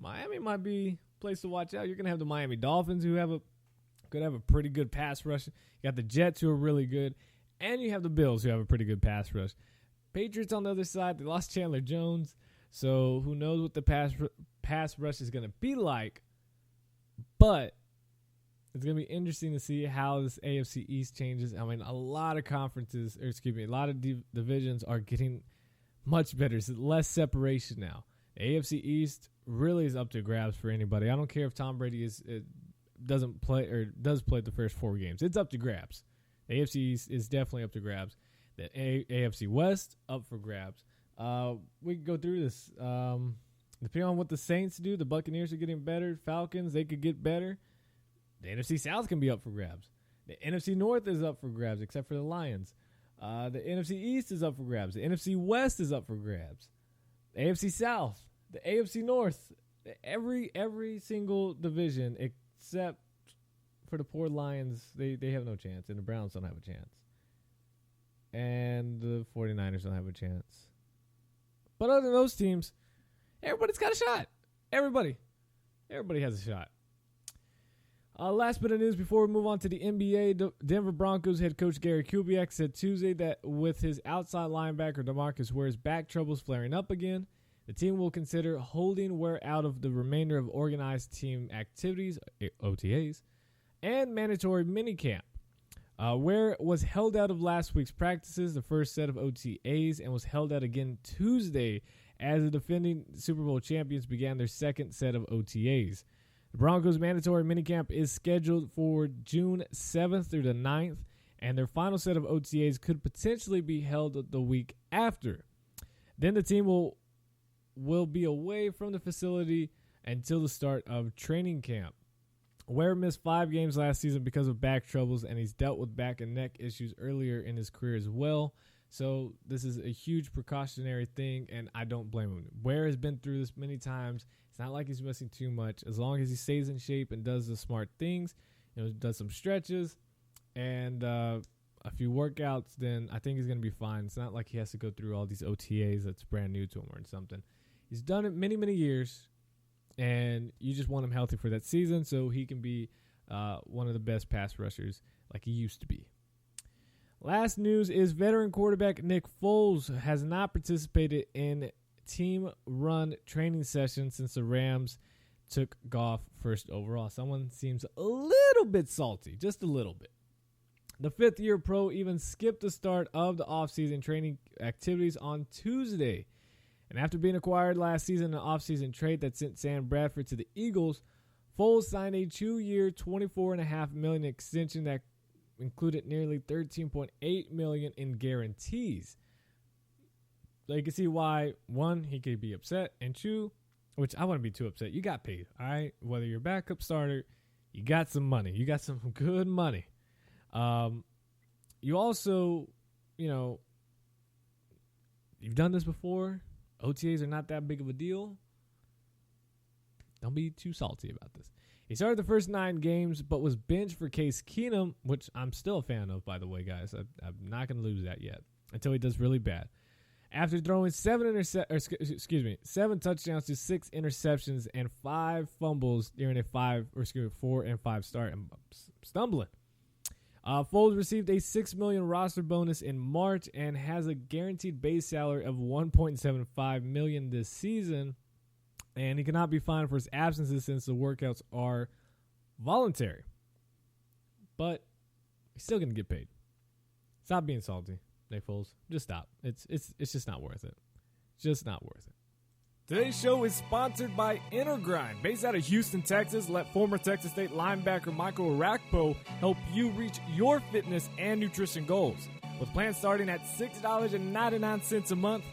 Speaker 6: Miami might be a place to watch out. You're going to have the Miami Dolphins, who could have a pretty good pass rush. You got the Jets, who are really good, and you have the Bills, who have a pretty good pass rush. Patriots on the other side, they lost Chandler Jones. So who knows what the pass rush is going to be like. But it's going to be interesting to see how this AFC East changes. I mean, a lot of a lot of divisions are getting much better. It's less separation now. The AFC East really is up to grabs for anybody. I don't care if Tom Brady doesn't play or does play the first 4 games. It's up to grabs. The AFC East is definitely up to grabs. The AFC West, up for grabs. We can go through this. Depending on what the Saints do, the Buccaneers are getting better. Falcons, they could get better. The NFC South can be up for grabs. The NFC North is up for grabs, except for the Lions. The NFC East is up for grabs. The NFC West is up for grabs. The AFC South, the AFC North, every single division except for the poor Lions, they have no chance, and the Browns don't have a chance. And the 49ers don't have a chance. But other than those teams, everybody's got a shot. Everybody has a shot. Last bit of news before we move on to the NBA. Denver Broncos head coach Gary Kubiak said Tuesday that with his outside linebacker DeMarcus Ware's back troubles flaring up again, the team will consider holding Ware out of the remainder of organized team activities, OTAs, and mandatory minicamp. Ware was held out of last week's practices, the first set of OTAs, and was held out again Tuesday as the defending Super Bowl champions began their second set of OTAs. The Broncos' mandatory minicamp is scheduled for June 7th through the 9th, and their final set of OTAs could potentially be held the week after. Then the team will be away from the facility until the start of training camp. Ware missed 5 games last season because of back troubles, and he's dealt with back and neck issues earlier in his career as well. So this is a huge precautionary thing, and I don't blame him. Ware has been through this many times. It's not like he's missing too much. As long as he stays in shape and does the smart things, does some stretches and a few workouts, then I think he's going to be fine. It's not like he has to go through all these OTAs that's brand new to him or something. He's done it many, many years, and you just want him healthy for that season so he can be one of the best pass rushers like he used to be. Last news is veteran quarterback Nick Foles has not participated in team-run training sessions since the Rams took Goff first overall. Someone seems a little bit salty, just a little bit. The fifth-year pro even skipped the start of the offseason training activities on Tuesday. And after being acquired last season in an offseason trade that sent Sam Bradford to the Eagles, Foles signed a 2-year, $24.5 million extension that included nearly $13.8 million in guarantees. So you can see why, 1, he could be upset, and 2, which I wouldn't be too upset. You got paid, all right? Whether you're a backup starter, you got some money. You got some good money. You also, you've done this before. OTAs are not that big of a deal. Don't be too salty about this. He started the first 9 games, but was benched for Case Keenum, which I'm still a fan of, by the way, guys. I'm not going to lose that yet until he does really bad. After throwing 7 touchdowns to 6 interceptions and 5 fumbles during a 4 and 5 start, I'm stumbling. Foles received a $6 million roster bonus in March and has a guaranteed base salary of $1.75 million this season. And he cannot be fined for his absences since the workouts are voluntary. But he's still going to get paid. Stop being salty, Nick Foles. Just stop. It's just not worth it. Just not worth it. Today's show is sponsored by InnerGrind. Based out of Houston, Texas, let former Texas State linebacker Michael Arakpo help you reach your fitness and nutrition goals. With plans starting at $6.99 a month,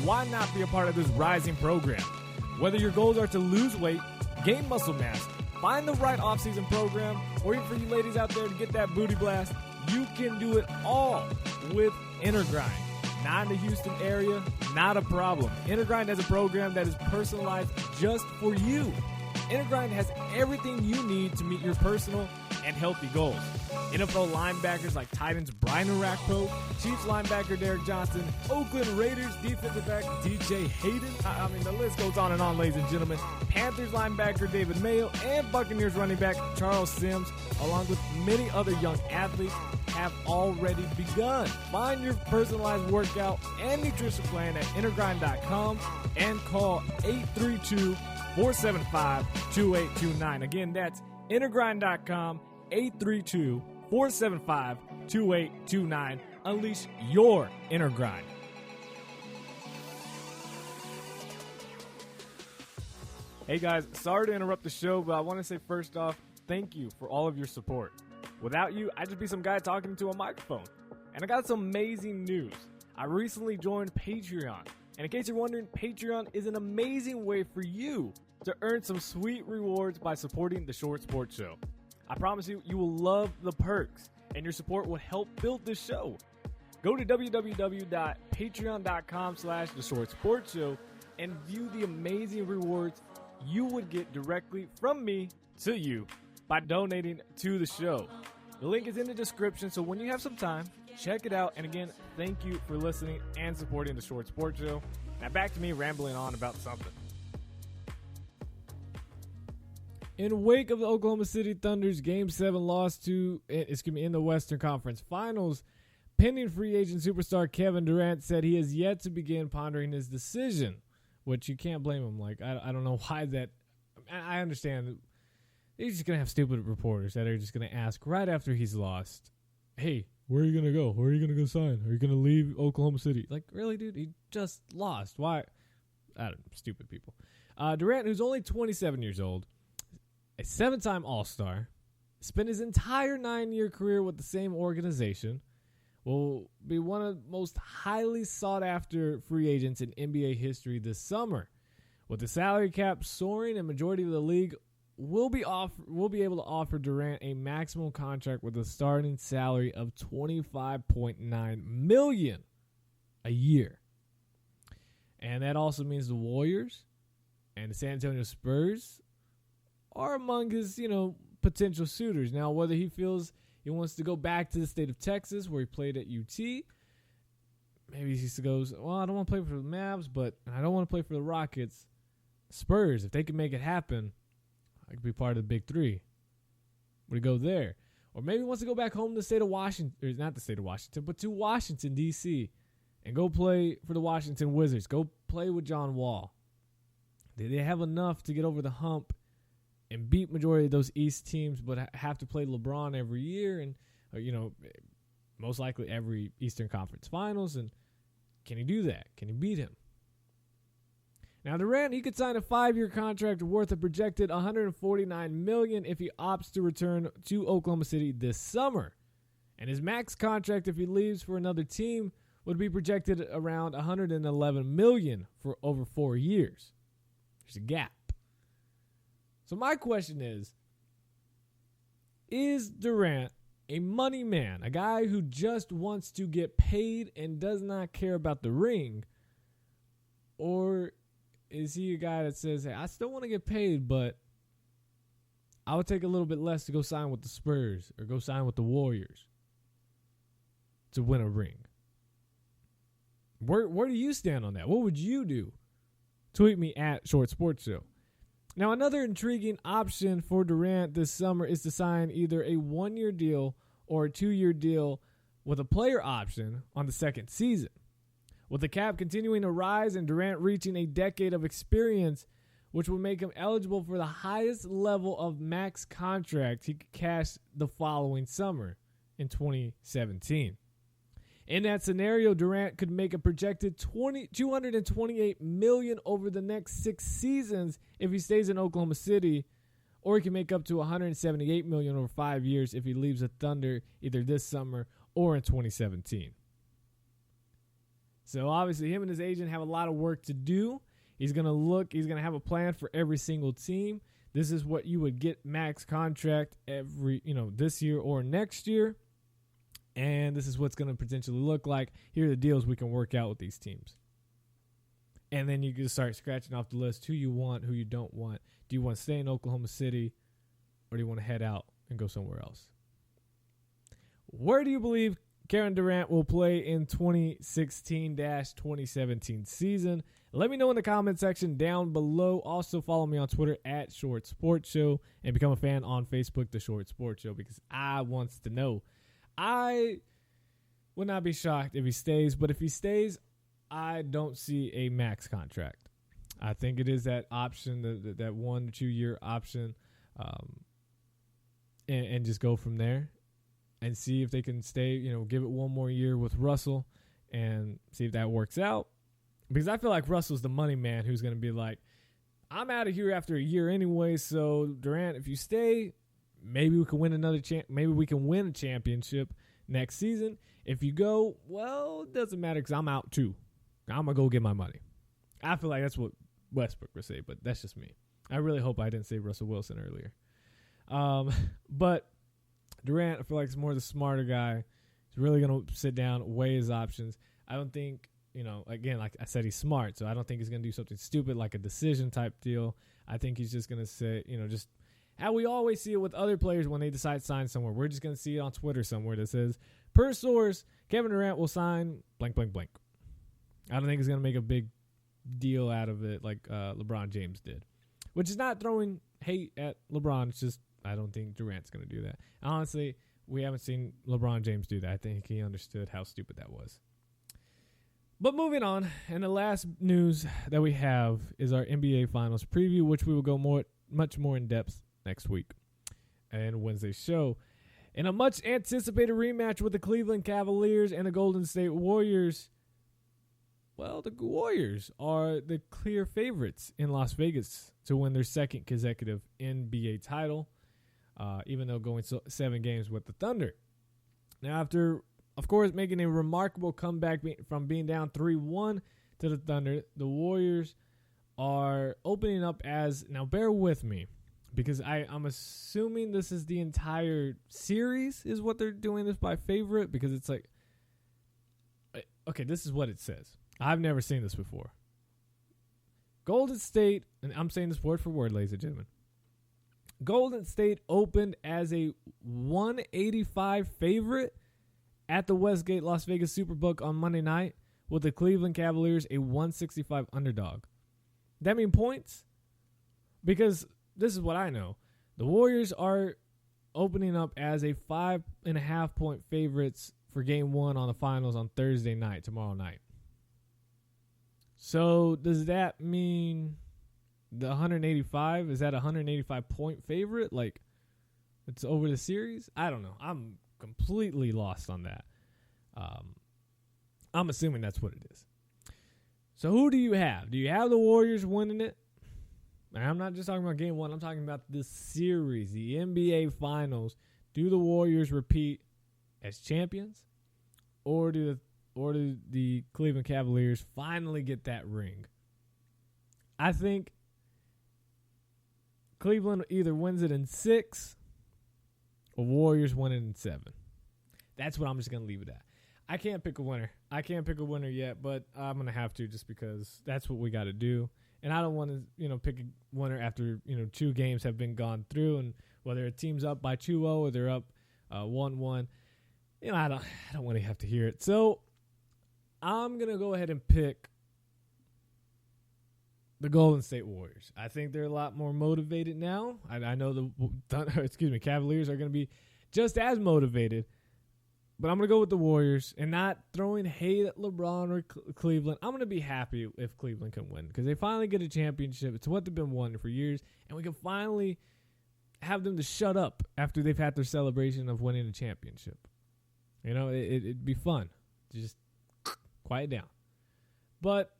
Speaker 6: why not be a part of this rising program? Whether your goals are to lose weight, gain muscle mass, find the right off-season program, or even for you ladies out there to get that booty blast, you can do it all with InnerGrind. Not in the Houston area, not a problem. InnerGrind has a program that is personalized just for you. InnerGrind has everything you need to meet your personal and healthy goals. NFL linebackers like Titans Brian Orakpo, Chiefs linebacker Derek Johnson, Oakland Raiders defensive back DJ Hayden. I mean, the list goes on and on, ladies and gentlemen. Panthers linebacker David Mayo and Buccaneers running back Charles Sims, along with many other young athletes, have already begun. Find your personalized workout and nutrition plan at InnerGrind.com and call 832-475-2829. Again, that's InnerGrind.com, 832-475-2829. Unleash your inner grind. Hey guys, sorry to interrupt the show, but I want to say first off, thank you for all of your support. Without you, I'd just be some guy talking into a microphone. And I got some amazing news. I recently joined Patreon. And in case you're wondering, Patreon is an amazing way for you to earn some sweet rewards by supporting the Short Sports Show. I promise you, you will love the perks, and your support will help build this show. Go to www.patreon.com/theshortsportshow and view the amazing rewards you would get directly from me to you by donating to the show. The link is in the description, so when you have some time, check it out. And again, thank you for listening and supporting the Short Sports Show. Now back to me rambling on about something. In wake of the Oklahoma City Thunder's Game 7 loss in the Western Conference Finals, pending free agent superstar Kevin Durant said he has yet to begin pondering his decision, which you can't blame him. Like, I don't know why that. I understand. He's just going to have stupid reporters that are just going to ask right after he's lost, hey, where are you going to go? Where are you going to go sign? Are you going to leave Oklahoma City? Like, really, dude? He just lost. Why? I don't know. Stupid people. Durant, who's only 27 years old, a 7-time All-Star, spent his entire 9-year career with the same organization, will be one of the most highly sought-after free agents in NBA history this summer. With the salary cap soaring, a majority of the league will be able to offer Durant a maximum contract with a starting salary of $25.9 million a year. And that also means the Warriors and the San Antonio Spurs are among his, potential suitors. Now, whether he feels he wants to go back to the state of Texas where he played at UT, maybe he just goes, well, I don't want to play for the Mavs, but I don't want to play for the Rockets. Spurs, if they can make it happen, I could be part of the Big Three. Would he go there? Or maybe he wants to go back home to the state of Washington, or not the state of Washington, but to Washington, D.C., and go play for the Washington Wizards. Go play with John Wall. They have enough to get over the hump and beat majority of those East teams, but have to play LeBron every year and, most likely every Eastern Conference Finals. And can he do that? Can he beat him? Now, Durant, he could sign a 5-year contract worth a projected $149 million if he opts to return to Oklahoma City this summer. And his max contract, if he leaves for another team, would be projected around $111 million for over 4 years. There's a gap. So my question is Durant a money man, a guy who just wants to get paid and does not care about the ring? Or is he a guy that says, hey, I still want to get paid, but I would take a little bit less to go sign with the Spurs or go sign with the Warriors to win a ring? Where do you stand on that? What would you do? Tweet me at Short Sports Show. Now, another intriguing option for Durant this summer is to sign either a 1-year deal or a 2-year deal with a player option on the second season. With the cap continuing to rise and Durant reaching a decade of experience, which would make him eligible for the highest level of max contract he could cash the following summer in 2017. In that scenario, Durant could make a projected $228 million over the next 6 seasons if he stays in Oklahoma City, or he can make up to $178 million over 5 years if he leaves the Thunder either this summer or in 2017. So obviously him and his agent have a lot of work to do. He's going to have a plan for every single team. This is what you would get max contract this year or next year. And this is what's going to potentially look like. Here are the deals we can work out with these teams. And then you can start scratching off the list who you want, who you don't want. Do you want to stay in Oklahoma City, or do you want to head out and go somewhere else. Where do you believe Kevin Durant will play in 2016-2017 season? Let me know in the comment section down below. Also, follow me on Twitter at Short Sports Show and become a fan on Facebook, The Short Sports Show, because I wants to know. I would not be shocked if he stays, but if he stays, I don't see a max contract. I think it is that option, that 1 to 2 year option, and just go from there and see if they can stay, give it 1 more year with Russell and see if that works out. Because I feel like Russell's the money man who's going to be like, I'm out of here after a year anyway, so Durant, if you stay, maybe we can win maybe we can win a championship next season. If you go, well, it doesn't matter because I'm out too. I'm going to go get my money. I feel like that's what Westbrook would say, but that's just me. I really hope I didn't say Russell Wilson earlier. But Durant, I feel like, is more the smarter guy. He's really going to sit down, weigh his options. I don't think, again, like I said, he's smart, so I don't think he's going to do something stupid like a decision type deal. I think he's just going to say, just how we always see it with other players when they decide to sign somewhere. We're just going to see it on Twitter somewhere that says, per source, Kevin Durant will sign blank, blank, blank. I don't think he's going to make a big deal out of it like LeBron James did, which is not throwing hate at LeBron. It's just I don't think Durant's going to do that. Honestly, we haven't seen LeBron James do that. I think he understood how stupid that was. But moving on, and the last news that we have is our NBA Finals preview, which we will go much more in depth next week and Wednesday's show. In a much anticipated rematch with the Cleveland Cavaliers and the Golden State Warriors, well, the Warriors are the clear favorites in Las Vegas to win their second consecutive NBA title, even though going 7 games with the Thunder. Now, after, of course, making a remarkable comeback from being down 3-1 to the Thunder, the Warriors are opening up as, now bear with me, because I'm assuming this is the entire series is what they're doing this by favorite, because it's like, okay, this is what it says. I've never seen this before. Golden State, and I'm saying this word for word, ladies and gentlemen. Golden State opened as a 185 favorite at the Westgate Las Vegas Superbook on Monday night, with the Cleveland Cavaliers a 165 underdog. That mean points? Because this is what I know. The Warriors are opening up as a 5.5 point favorites for Game 1 on the finals on Thursday night, tomorrow night. So does that mean the 185, is that a 185 point favorite? Like, it's over the series? I don't know. I'm completely lost on that. I'm assuming that's what it is. So who do you have? Do you have the Warriors winning it? And I'm not just talking about Game 1. I'm talking about the series, the NBA Finals. Do the Warriors repeat as champions? Or do the Cleveland Cavaliers finally get that ring? I think Cleveland either wins it in 6 or Warriors win it in 7. That's what I'm just going to leave it at. I can't pick a winner. I can't pick a winner yet, but I'm going to have to just because that's what we got to do. And I don't want to, pick a winner after, 2 games have been gone through, and whether a team's up by 2-0 or they're up 1-1, I don't want to have to hear it. So I'm going to go ahead and pick the Golden State Warriors. I think they're a lot more motivated now. I know the Cavaliers are going to be just as motivated, but I'm going to go with the Warriors and not throwing hate at LeBron or Cleveland. I'm going to be happy if Cleveland can win because they finally get a championship. It's what they've been wanting for years, and we can finally have them to shut up after they've had their celebration of winning a championship. It'd be fun to just quiet down. But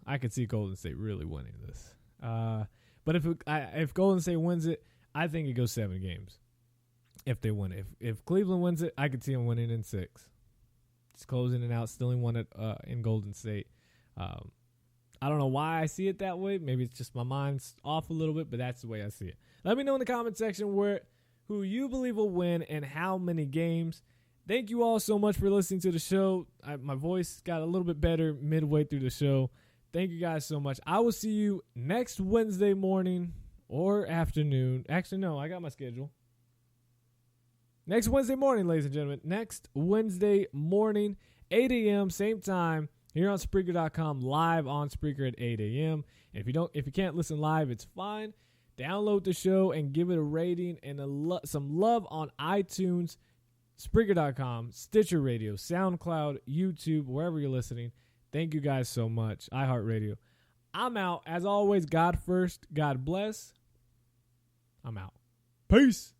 Speaker 6: I could see Golden State really winning this. But if Golden State wins it, I think it goes 7 games. If they win it. If Cleveland wins it, I could see them winning in 6. Just closing it out, stealing one in Golden State. I don't know why I see it that way. Maybe it's just my mind's off a little bit, but that's the way I see it. Let me know in the comment section who you believe will win and how many games. Thank you all so much for listening to the show. My voice got a little bit better midway through the show. Thank you guys so much. I will see you next Wednesday morning or afternoon. Actually, no, I got my schedule. Next Wednesday morning, ladies and gentlemen. Next Wednesday morning, 8 a.m., same time, here on Spreaker.com, live on Spreaker at 8 a.m. And if you can't listen live, it's fine. Download the show and give it a rating and some love on iTunes, Spreaker.com, Stitcher Radio, SoundCloud, YouTube, wherever you're listening. Thank you guys so much. iHeartRadio. I'm out. As always, God first, God bless. I'm out. Peace.